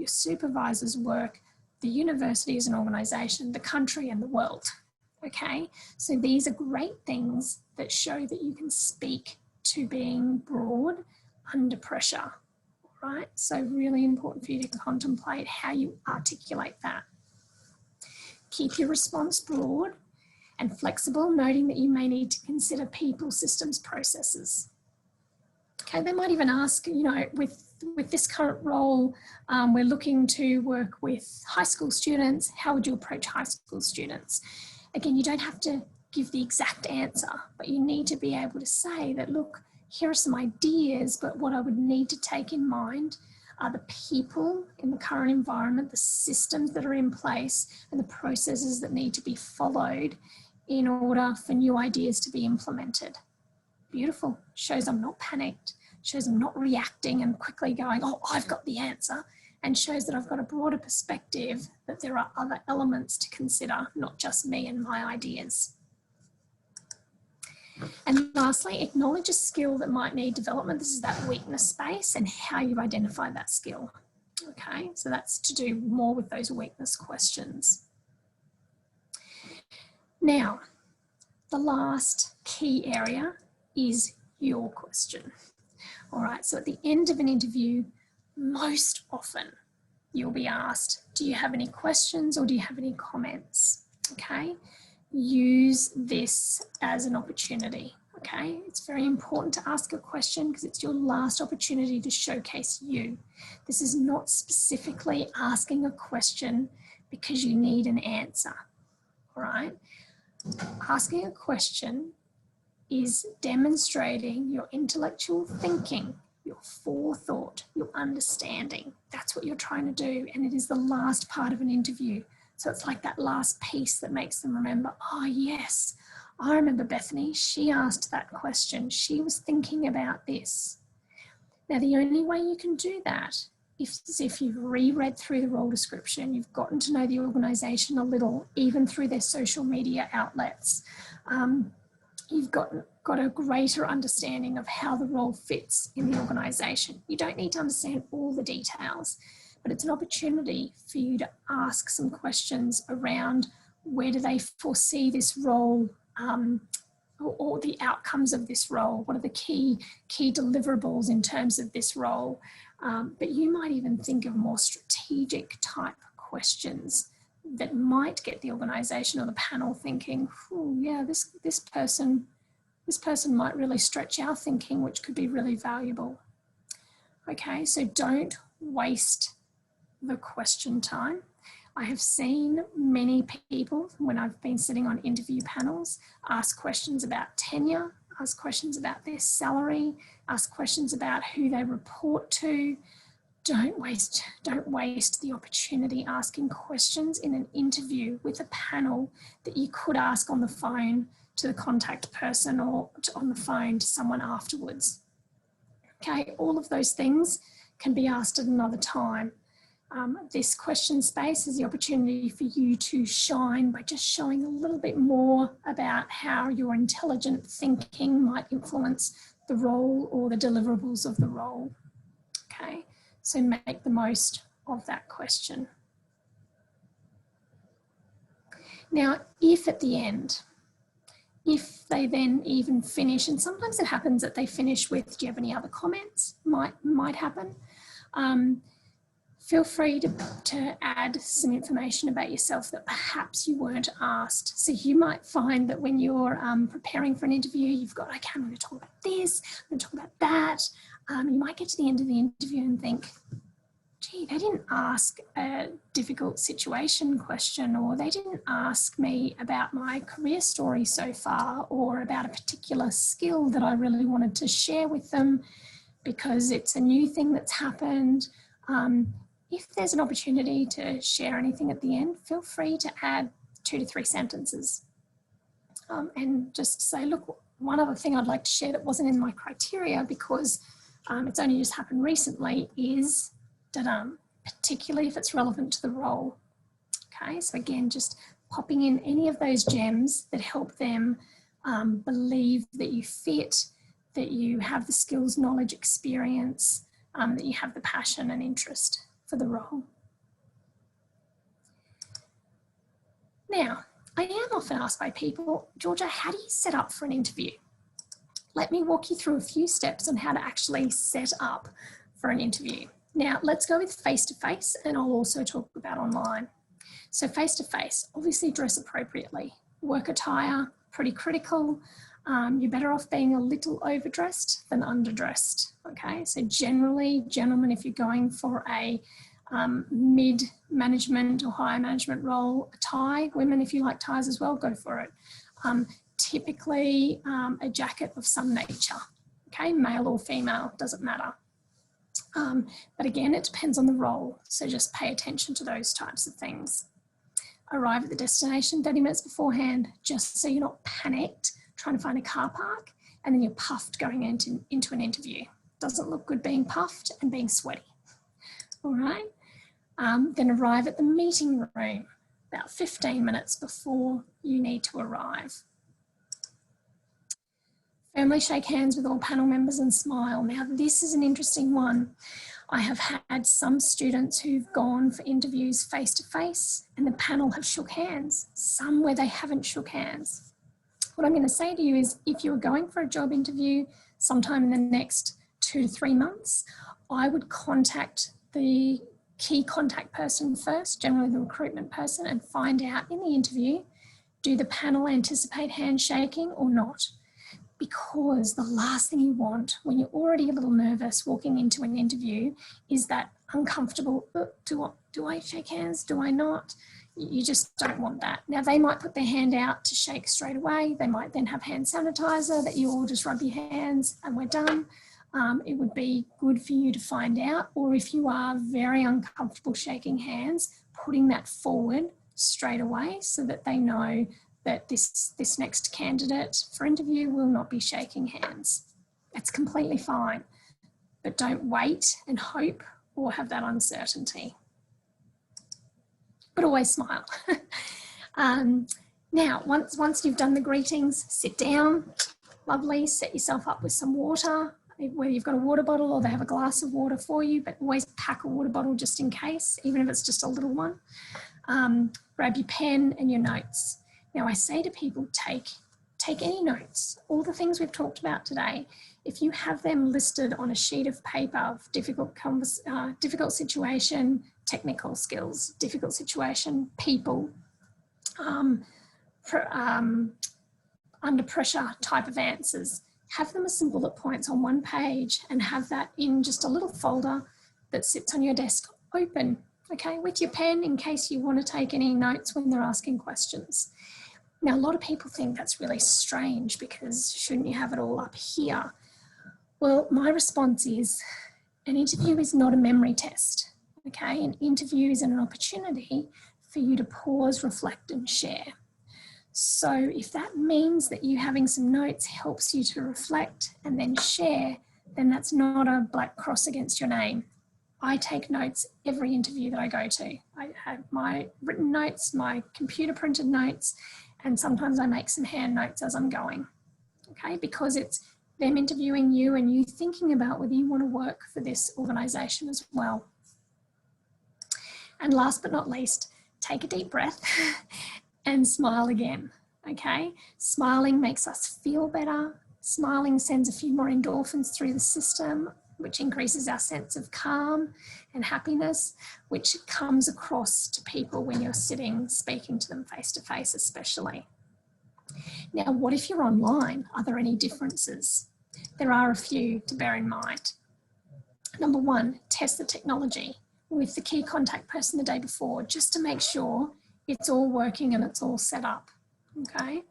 supervisor's work, the university as an organisation, the country and the world. Okay, so these are great things that show that you can speak to being broad under pressure. Right? So really important for you to contemplate how you articulate that. Keep your response broad and flexible, noting that you may need to consider people, systems, processes. Okay, they might even ask, you know, with this current role, we're looking to work with high school students. How would you approach high school students? Again, you don't have to give the exact answer, but you need to be able to say that, look, here are some ideas, but what I would need to take in mind are the people in the current environment, the systems that are in place, and the processes that need to be followed in order for new ideas to be implemented. Beautiful. Shows I'm not panicked, shows I'm not reacting and quickly going, oh, I've got the answer, and shows that I've got a broader perspective, that there are other elements to consider, not just me and my ideas. And lastly, acknowledge a skill that might need development. This is that weakness space and how you identify that skill. Okay, so that's to do more with those weakness questions. Now, the last key area is your question. All right, so at the end of an interview, most often you'll be asked, do you have any questions or do you have any comments? Okay. Use this as an opportunity, okay? It's very important to ask a question because it's your last opportunity to showcase you. This is not specifically asking a question because you need an answer, all right? Asking a question is demonstrating your intellectual thinking, your forethought, your understanding. That's what you're trying to do, and it is the last part of an interview. So it's like that last piece that makes them remember, oh yes, I remember Bethany, she asked that question. She was thinking about this. Now, the only way you can do that is if you've reread through the role description, you've gotten to know the organisation a little, even through their social media outlets. You've got a greater understanding of how the role fits in the organisation. You don't need to understand all the details, but it's an opportunity for you to ask some questions around where do they foresee this role, or the outcomes of this role. What are the key deliverables in terms of this role? But you might even think of more strategic type questions that might get the organisation or the panel thinking, oh yeah, this person might really stretch our thinking, which could be really valuable. Okay, so don't waste the question time. I have seen many people, when I've been sitting on interview panels, ask questions about tenure, ask questions about their salary, ask questions about who they report to. Don't waste the opportunity asking questions in an interview with a panel that you could ask on the phone to the contact person or on the phone to someone afterwards. Okay, all of those things can be asked at another time. This question space is the opportunity for you to shine by just showing a little bit more about how your intelligent thinking might influence the role or the deliverables of the role. Okay, so make the most of that question. Now, if at the end, if they then even finish, and sometimes it happens that they finish with, do you have any other comments? Might happen. Feel free to add some information about yourself that perhaps you weren't asked. So you might find that when you're preparing for an interview, you've got, okay, I'm going to talk about this, I'm going to talk about that. You might get to the end of the interview and think, gee, they didn't ask a difficult situation question, or they didn't ask me about my career story so far, or about a particular skill that I really wanted to share with them because it's a new thing that's happened. If there's an opportunity to share anything at the end, feel free to add 2 to 3 sentences and just say, look, one other thing I'd like to share that wasn't in my criteria because it's only just happened recently is, particularly if it's relevant to the role. Okay, so again, just popping in any of those gems that help them believe that you fit, that you have the skills, knowledge, experience, that you have the passion and interest for the role. Now, I am often asked by people, Georgia, how do you set up for an interview? Let me walk you through a few steps on how to actually set up for an interview. Now, let's go with face-to-face, and I'll also talk about online. So face-to-face, obviously dress appropriately. Work attire, pretty critical. You're better off being a little overdressed than underdressed, okay? So generally, gentlemen, if you're going for a mid-management or higher management role, a tie. Women, if you like ties as well, go for it. Typically, a jacket of some nature, okay? Male or female, doesn't matter. But again, it depends on the role, so just pay attention to those types of things. Arrive at the destination 30 minutes beforehand, just so you're not panicked trying to find a car park and then you're puffed going into an interview. Doesn't look good being puffed and being sweaty. All right, then arrive at the meeting room about 15 minutes before you need to arrive. Firmly shake hands with all panel members and smile. Now, this is an interesting one. I have had some students who've gone for interviews face-to-face and the panel have shook hands, some where they haven't shook hands. What I'm going to say to you is if you're going for a job interview sometime in the next 2 to 3 months, I would contact the key contact person first, generally the recruitment person, and find out in the interview, do the panel anticipate handshaking or not? Because the last thing you want when you're already a little nervous walking into an interview is that uncomfortable, do I shake hands? Do I not? You just don't want that. Now, they might put their hand out to shake straight away. They might then have hand sanitizer that you all just rub your hands and we're done. It would be good for you to find out, or if you are very uncomfortable shaking hands, putting that forward straight away so that they know that this next candidate for interview will not be shaking hands. It's completely fine, but don't wait and hope or have that uncertainty. But always smile. Now, once you've done the greetings, sit down, lovely, set yourself up with some water, whether you've got a water bottle or they have a glass of water for you, but always pack a water bottle just in case, even if it's just a little one. Grab your pen and your notes. Now, I say to people, take any notes, all the things we've talked about today. If you have them listed on a sheet of paper of difficult situation, technical skills, difficult situation, people, under pressure type of answers, have them as some bullet points on one page and have that in just a little folder that sits on your desk open, okay, with your pen in case you want to take any notes when they're asking questions. Now, a lot of people think that's really strange because shouldn't you have it all up here? Well, my response is an interview is not a memory test, okay? An interview is an opportunity for you to pause, reflect and share. So if that means that you having some notes helps you to reflect and then share, then that's not a black cross against your name. I take notes every interview that I go to. I have my written notes, my computer printed notes, and sometimes I make some hand notes as I'm going, okay? Because it's them interviewing you and you thinking about whether you want to work for this organisation as well. And last but not least, take a deep breath and smile again, okay? Smiling makes us feel better. Smiling sends a few more endorphins through the system, which increases our sense of calm and happiness, which comes across to people when you're sitting, speaking to them face to face, especially. Now, what if you're online? Are there any differences? There are a few to bear in mind. Number one, test the technology with the key contact person the day before, just to make sure it's all working and it's all set up, okay?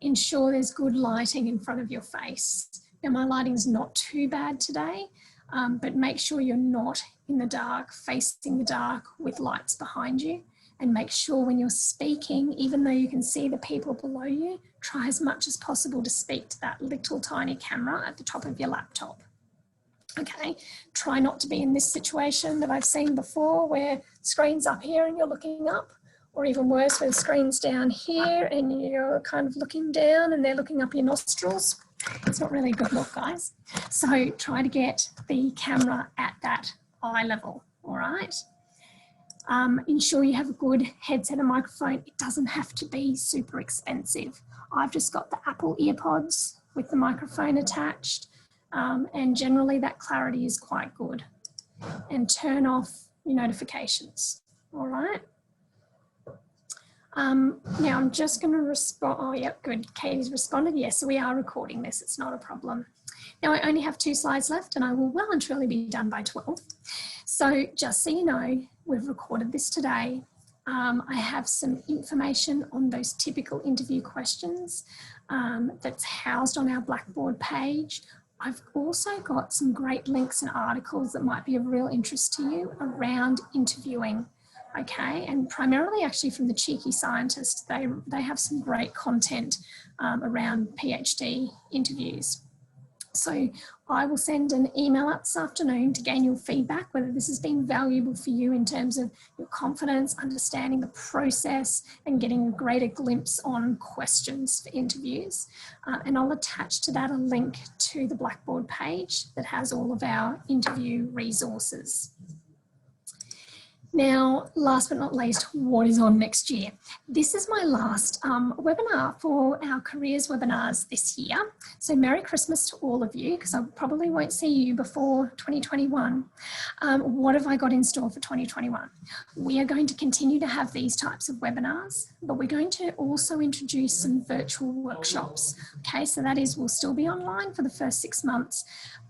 Ensure there's good lighting in front of your face. Now, my lighting's not too bad today, but make sure you're not in the dark, facing the dark with lights behind you, and make sure when you're speaking, even though you can see the people below you, try as much as possible to speak to that little tiny camera at the top of your laptop. Okay, try not to be in this situation that I've seen before where screen's up here and you're looking up, or even worse, where the screen's down here and you're kind of looking down and they're looking up your nostrils. It's not really a good look, guys. So try to get the camera at that eye level, all right? Ensure you have a good headset and microphone. It doesn't have to be super expensive. I've just got the Apple EarPods with the microphone attached, and generally that clarity is quite good. And turn off your notifications, all right? Now I'm just going to respond. Oh, yep, good. Katie's responded. Yes, so we are recording this. It's not a problem. Now I only have 2 slides left and I will well and truly be done by 12. So just so you know, we've recorded this today. I have some information on those typical interview questions that's housed on our Blackboard page. I've also got some great links and articles that might be of real interest to you around interviewing. Okay, and primarily actually from the Cheeky Scientist, they have some great content around PhD interviews. So I will send an email out this afternoon to gain your feedback, whether this has been valuable for you in terms of your confidence, understanding the process and getting a greater glimpse on questions for interviews. And I'll attach to that a link to the Blackboard page that has all of our interview resources. Now, last but not least, what is on next year? This is my last webinar for our careers webinars this year. So Merry Christmas to all of you, because I probably won't see you before 2021. What have I got in store for 2021? We are going to continue to have these types of webinars, but we're going to also introduce some virtual workshops. Okay, so that is, we'll still be online for the first 6 months,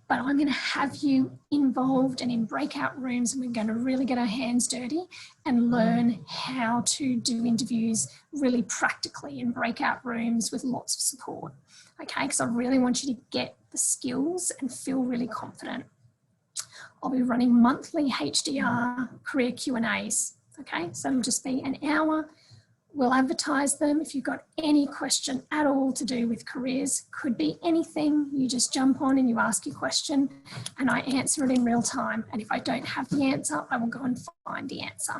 but I'm going to have you involved and in breakout rooms, and we're going to really get our hands dirty and learn how to do interviews really practically in breakout rooms with lots of support. Okay, because I really want you to get the skills and feel really confident. I'll be running monthly HDR career Q&As. Okay, so it'll just be an hour. We'll advertise them. If you've got any question at all to do with careers, could be anything, you just jump on and you ask your question and I answer it in real time. And if I don't have the answer, I will go and find the answer.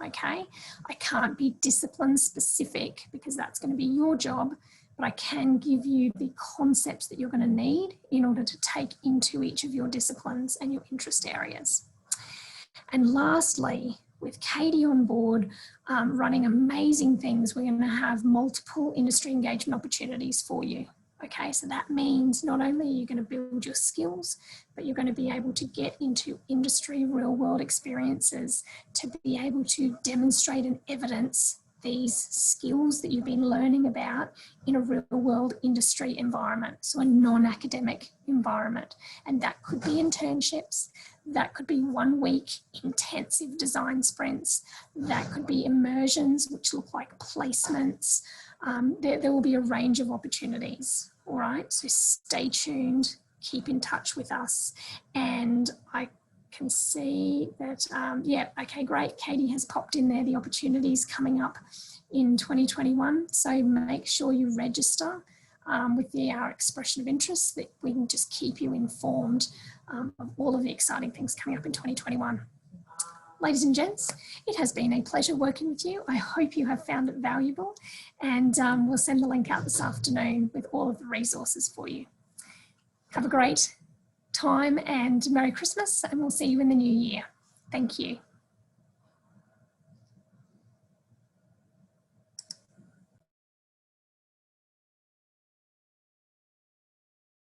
Okay, I can't be discipline specific because that's going to be your job, but I can give you the concepts that you're going to need in order to take into each of your disciplines and your interest areas. And lastly, with Katie on board running amazing things, we're going to have multiple industry engagement opportunities for you. Okay, so that means not only are you going to build your skills, but you're going to be able to get into industry real world experiences to be able to demonstrate and evidence these skills that you've been learning about in a real world industry environment, so a non-academic environment. And that could be internships, that could be 1 week intensive design sprints, that could be immersions, which look like placements. There will be a range of opportunities, all right? So stay tuned, keep in touch with us. And I can see that, yeah, okay, great. Katie has popped in there the opportunities coming up in 2021. So make sure you register with our expression of interest, that we can just keep you informed of all of the exciting things coming up in 2021. Ladies and gents, it has been a pleasure working with you. I hope you have found it valuable, and we'll send the link out this afternoon with all of the resources for you. Have a great time and Merry Christmas, and we'll see you in the new year. Thank you.